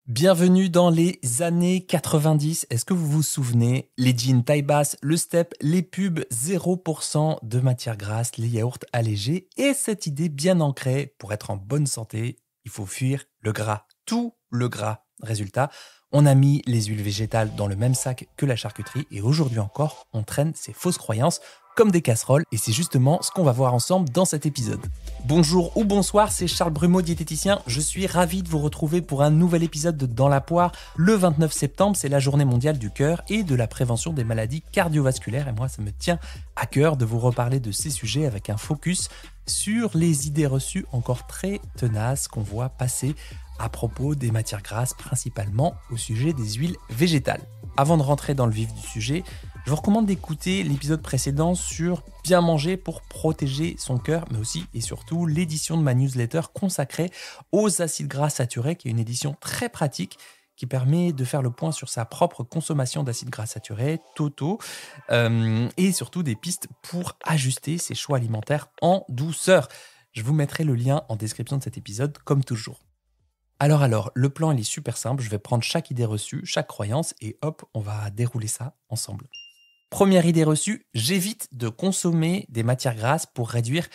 Bienvenue dans les années 90. Est-ce que vous vous souvenez? Les jeans taille basse, le step, les pubs 0% de matière grasse, les yaourts allégés et cette idée bien ancrée, pour être en bonne santé, il faut fuir le gras, tout le gras. Résultat, on a mis les huiles végétales dans le même sac que la charcuterie et aujourd'hui encore, on traîne ces fausses croyances comme des casseroles et c'est justement ce qu'on va voir ensemble dans cet épisode. Bonjour ou bonsoir, c'est Charles Brumeau, diététicien. Je suis ravi de vous retrouver pour un nouvel épisode de Dans la poire. Le 29 septembre, c'est la journée mondiale du cœur et de la prévention des maladies cardiovasculaires. Et moi, ça me tient à cœur de vous reparler de ces sujets avec un focus sur les idées reçues encore très tenaces qu'on voit passer à propos des matières grasses, principalement au sujet des huiles végétales. Avant de rentrer dans le vif du sujet, je vous recommande d'écouter l'épisode précédent sur bien manger pour protéger son cœur, mais aussi et surtout l'édition de ma newsletter consacrée aux acides gras saturés, qui est une édition très pratique qui permet de faire le point sur sa propre consommation d'acides gras saturés, totaux, et surtout des pistes pour ajuster ses choix alimentaires en douceur. Je vous mettrai le lien en description de cet épisode, comme toujours. Alors, le plan il est super simple, je vais prendre chaque idée reçue, chaque croyance, et hop, on va dérouler ça ensemble. Première idée reçue, j'évite de consommer des matières grasses pour réduire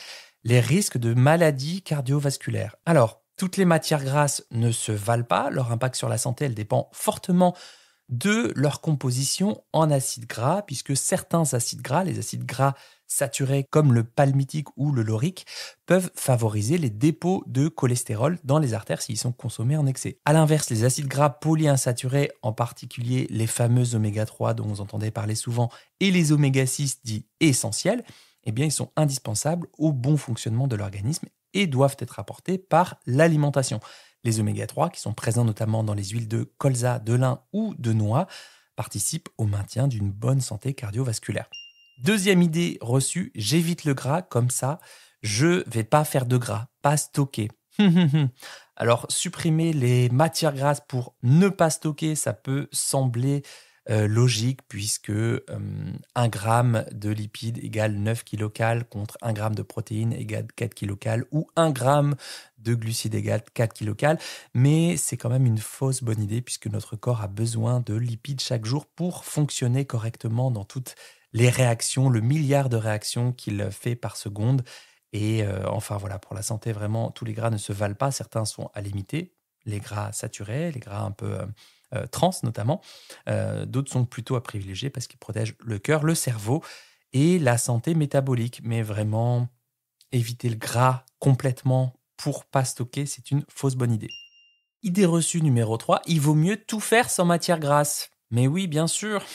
les risques de maladies cardiovasculaires. Alors, toutes les matières grasses ne se valent pas, leur impact sur la santé, elle dépend fortement de leur composition en acides gras, puisque certains acides gras, les acides gras saturés comme le palmitique ou le laurique, peuvent favoriser les dépôts de cholestérol dans les artères s'ils sont consommés en excès. A l'inverse, les acides gras polyinsaturés, en particulier les fameux oméga 3 dont vous entendez parler souvent, et les oméga 6 dits essentiels, eh bien, ils sont indispensables au bon fonctionnement de l'organisme et doivent être apportés par l'alimentation. Les oméga 3, qui sont présents notamment dans les huiles de colza, de lin ou de noix, participent au maintien d'une bonne santé cardiovasculaire. Deuxième idée reçue, j'évite le gras, comme ça, je vais pas faire de gras, pas stocker. Alors, supprimer les matières grasses pour ne pas stocker, ça peut sembler logique puisque 1 gramme de lipides égale 9 kilocales contre 1 gramme de protéines égale 4 kilocales ou 1 gramme de glucides égale 4 kilocales. Mais c'est quand même une fausse bonne idée puisque notre corps a besoin de lipides chaque jour pour fonctionner correctement dans toutes les réactions, le milliard de réactions qu'il fait par seconde. Et enfin voilà, pour la santé, vraiment, tous les gras ne se valent pas. Certains sont à limiter, les gras saturés, les gras un peu trans notamment. D'autres sont plutôt à privilégier parce qu'ils protègent le cœur, le cerveau et la santé métabolique. Mais vraiment, éviter le gras complètement pour pas stocker, c'est une fausse bonne idée. Idée reçue numéro 3, il vaut mieux tout faire sans matière grasse. Mais oui, bien sûr.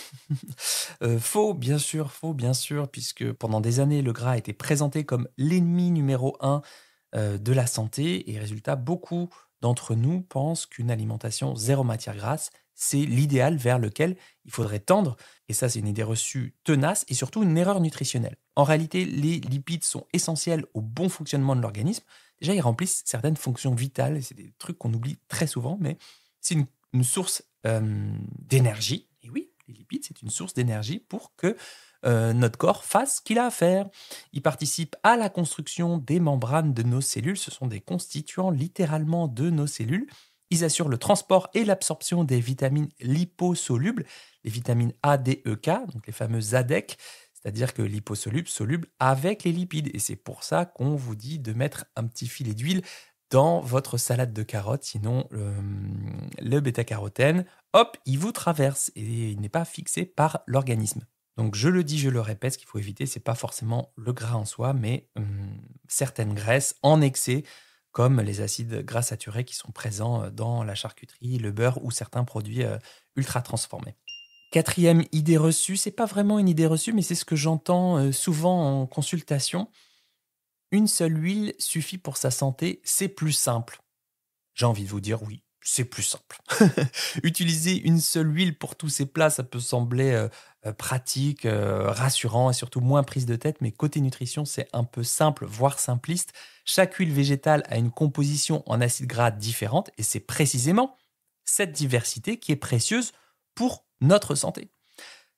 Faux, bien sûr, puisque pendant des années, le gras a été présenté comme l'ennemi numéro 1 de la santé. Et résultat, beaucoup d'entre nous pensent qu'une alimentation zéro matière grasse, c'est l'idéal vers lequel il faudrait tendre. Et ça, c'est une idée reçue tenace et surtout une erreur nutritionnelle. En réalité, les lipides sont essentiels au bon fonctionnement de l'organisme. Déjà, ils remplissent certaines fonctions vitales. Et c'est des trucs qu'on oublie très souvent, mais c'est une source d'énergie. Et oui, les lipides, c'est une source d'énergie pour que notre corps fasse ce qu'il a à faire. Ils participent à la construction des membranes de nos cellules. Ce sont des constituants littéralement de nos cellules. Ils assurent le transport et l'absorption des vitamines liposolubles, les vitamines A, D, E, K, donc les fameuses ADEC, c'est-à-dire que liposolubles, solubles avec les lipides. Et c'est pour ça qu'on vous dit de mettre un petit filet d'huile dans votre salade de carottes, sinon le bêta-carotène, hop, il vous traverse et il n'est pas fixé par l'organisme. Donc je le dis, je le répète, ce qu'il faut éviter, c'est pas forcément le gras en soi, mais certaines graisses en excès, comme les acides gras saturés qui sont présents dans la charcuterie, le beurre ou certains produits ultra transformés. Quatrième idée reçue, c'est pas vraiment une idée reçue, mais c'est ce que j'entends souvent en consultation. Une seule huile suffit pour sa santé, c'est plus simple. J'ai envie de vous dire oui, c'est plus simple. Utiliser une seule huile pour tous ces plats, ça peut sembler pratique, rassurant et surtout moins prise de tête, mais côté nutrition, c'est un peu simple, voire simpliste. Chaque huile végétale a une composition en acides gras différente et c'est précisément cette diversité qui est précieuse pour notre santé.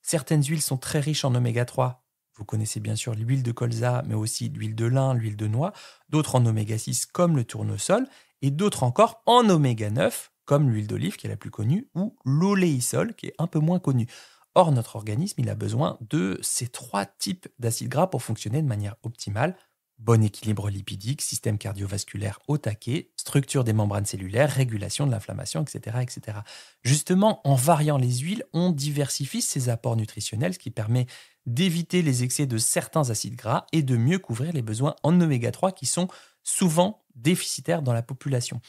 Certaines huiles sont très riches en oméga 3. Vous connaissez bien sûr l'huile de colza, mais aussi l'huile de lin, l'huile de noix, d'autres en oméga 6 comme le tournesol, et d'autres encore en oméga 9 comme l'huile d'olive qui est la plus connue, ou l'oléisol qui est un peu moins connu. Or, notre organisme, il a besoin de ces 3 types d'acides gras pour fonctionner de manière optimale. Bon équilibre lipidique, système cardiovasculaire au taquet, structure des membranes cellulaires, régulation de l'inflammation, etc., etc. Justement, en variant les huiles, on diversifie ces apports nutritionnels, ce qui permet d'éviter les excès de certains acides gras et de mieux couvrir les besoins en oméga 3 qui sont souvent déficitaires dans la population.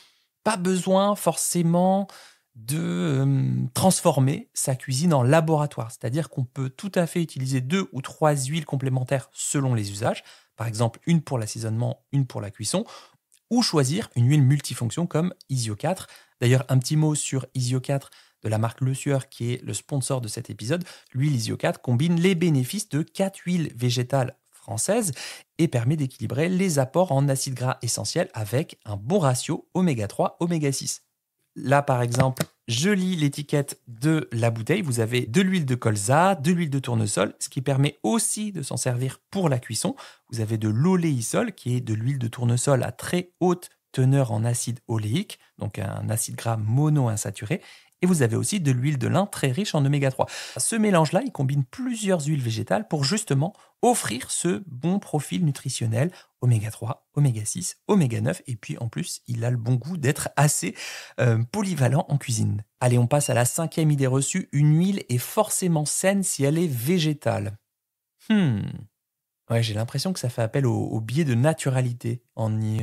Pas besoin forcément de transformer sa cuisine en laboratoire, c'est-à-dire qu'on peut tout à fait utiliser 2 ou 3 huiles complémentaires selon les usages, par exemple une pour l'assaisonnement, une pour la cuisson, ou choisir une huile multifonction comme Isio 4. D'ailleurs, un petit mot sur Isio 4 de la marque Le Sueur qui est le sponsor de cet épisode. L'huile Isio 4 combine les bénéfices de 4 huiles végétales françaises et permet d'équilibrer les apports en acides gras essentiels avec un bon ratio oméga 3, oméga 6. Là, par exemple, je lis l'étiquette de la bouteille. Vous avez de l'huile de colza, de l'huile de tournesol, ce qui permet aussi de s'en servir pour la cuisson. Vous avez de l'oléisol, qui est de l'huile de tournesol à très haute teneur en acide oléique, donc un acide gras monoinsaturé. Et vous avez aussi de l'huile de lin très riche en oméga 3. Ce mélange-là, il combine plusieurs huiles végétales pour justement offrir ce bon profil nutritionnel oméga 3, oméga 6, oméga 9. Et puis en plus, il a le bon goût d'être assez polyvalent en cuisine. Allez, on passe à la 5e idée reçue. Une huile est forcément saine si elle est végétale. Ouais, j'ai l'impression que ça fait appel au biais de naturalité en y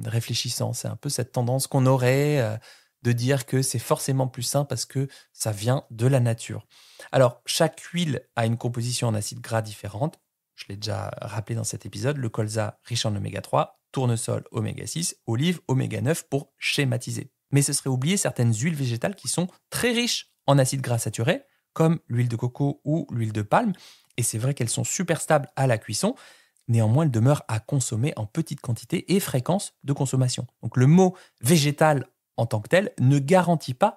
réfléchissant. C'est un peu cette tendance qu'on aurait de dire que c'est forcément plus sain parce que ça vient de la nature. Alors, chaque huile a une composition en acides gras différente. Je l'ai déjà rappelé dans cet épisode. Le colza riche en oméga 3, tournesol oméga 6, olive oméga 9 pour schématiser. Mais ce serait oublier certaines huiles végétales qui sont très riches en acides gras saturés, comme l'huile de coco ou l'huile de palme. Et c'est vrai qu'elles sont super stables à la cuisson. Néanmoins, elles demeurent à consommer en petite quantité et fréquence de consommation. Donc le mot végétal en tant que tel ne garantit pas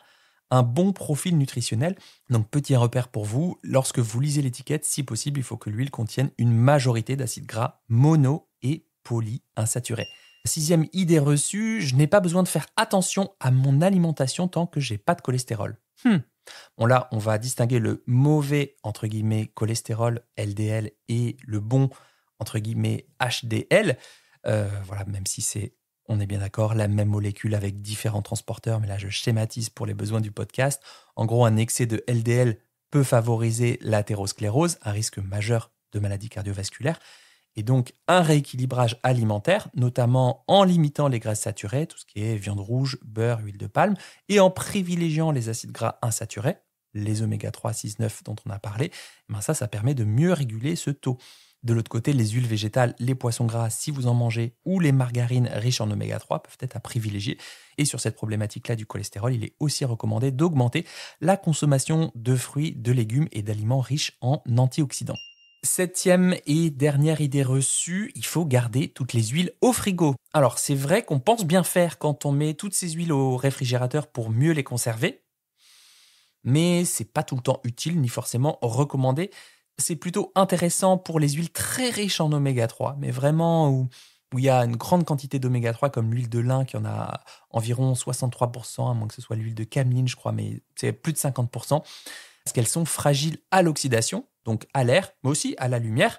un bon profil nutritionnel. Donc petit repère pour vous, lorsque vous lisez l'étiquette, si possible, il faut que l'huile contienne une majorité d'acides gras mono et polyinsaturés. 6e idée reçue, je n'ai pas besoin de faire attention à mon alimentation tant que j'ai pas de cholestérol. Bon là, on va distinguer le mauvais, entre guillemets, cholestérol, LDL, et le bon, entre guillemets, HDL. Voilà, même si c'est, on est bien d'accord, la même molécule avec différents transporteurs, mais là, je schématise pour les besoins du podcast. En gros, un excès de LDL peut favoriser l'athérosclérose, un risque majeur de maladie cardiovasculaire. Et donc, un rééquilibrage alimentaire, notamment en limitant les graisses saturées, tout ce qui est viande rouge, beurre, huile de palme, et en privilégiant les acides gras insaturés, les oméga 3, 6, 9 dont on a parlé, ça permet de mieux réguler ce taux. De l'autre côté, les huiles végétales, les poissons gras, si vous en mangez, ou les margarines riches en oméga 3 peuvent être à privilégier. Et sur cette problématique-là du cholestérol, il est aussi recommandé d'augmenter la consommation de fruits, de légumes et d'aliments riches en antioxydants. 7e et dernière idée reçue, il faut garder toutes les huiles au frigo. Alors c'est vrai qu'on pense bien faire quand on met toutes ces huiles au réfrigérateur pour mieux les conserver, mais c'est pas tout le temps utile ni forcément recommandé. C'est plutôt intéressant pour les huiles très riches en oméga 3, mais vraiment où il y a une grande quantité d'oméga 3 comme l'huile de lin qui en a environ 63%, à moins que ce soit l'huile de cameline je crois, mais c'est plus de 50%, parce qu'elles sont fragiles à l'oxydation, donc à l'air, mais aussi à la lumière,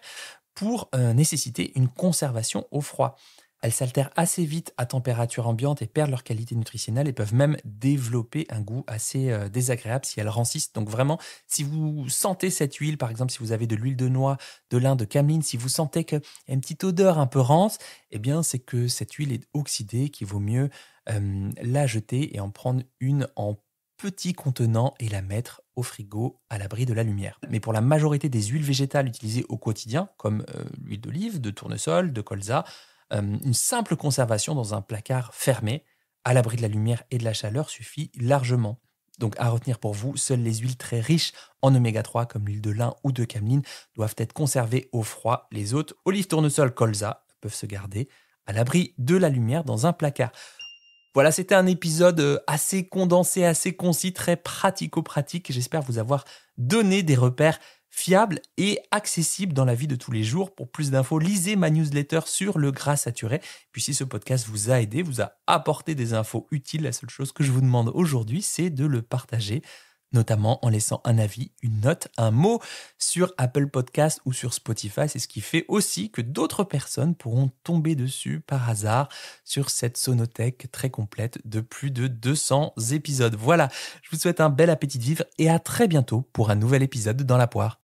pour nécessiter une conservation au froid. Elles s'altèrent assez vite à température ambiante et perdent leur qualité nutritionnelle et peuvent même développer un goût assez désagréable si elles rancissent. Donc vraiment, si vous sentez cette huile, par exemple si vous avez de l'huile de noix, de lin, de cameline, si vous sentez qu'il y a une petite odeur un peu rance, eh bien c'est que cette huile est oxydée, qu'il vaut mieux la jeter et en prendre une en petit contenant et la mettre au frigo à l'abri de la lumière. Mais pour la majorité des huiles végétales utilisées au quotidien, comme l'huile d'olive, de tournesol, de colza, une simple conservation dans un placard fermé, à l'abri de la lumière et de la chaleur, suffit largement. Donc à retenir pour vous, seules les huiles très riches en oméga 3, comme l'huile de lin ou de cameline, doivent être conservées au froid. Les autres, olive, tournesol, colza, peuvent se garder à l'abri de la lumière dans un placard. Voilà, c'était un épisode assez condensé, assez concis, très pratico-pratique. J'espère vous avoir donné des repères fiable et accessible dans la vie de tous les jours. Pour plus d'infos, lisez ma newsletter sur le gras saturé. Puis si ce podcast vous a aidé, vous a apporté des infos utiles, la seule chose que je vous demande aujourd'hui, c'est de le partager, notamment en laissant un avis, une note, un mot sur Apple Podcast ou sur Spotify. C'est ce qui fait aussi que d'autres personnes pourront tomber dessus par hasard sur cette sonothèque très complète de plus de 200 épisodes. Voilà, je vous souhaite un bel appétit de vivre et à très bientôt pour un nouvel épisode dans la poire.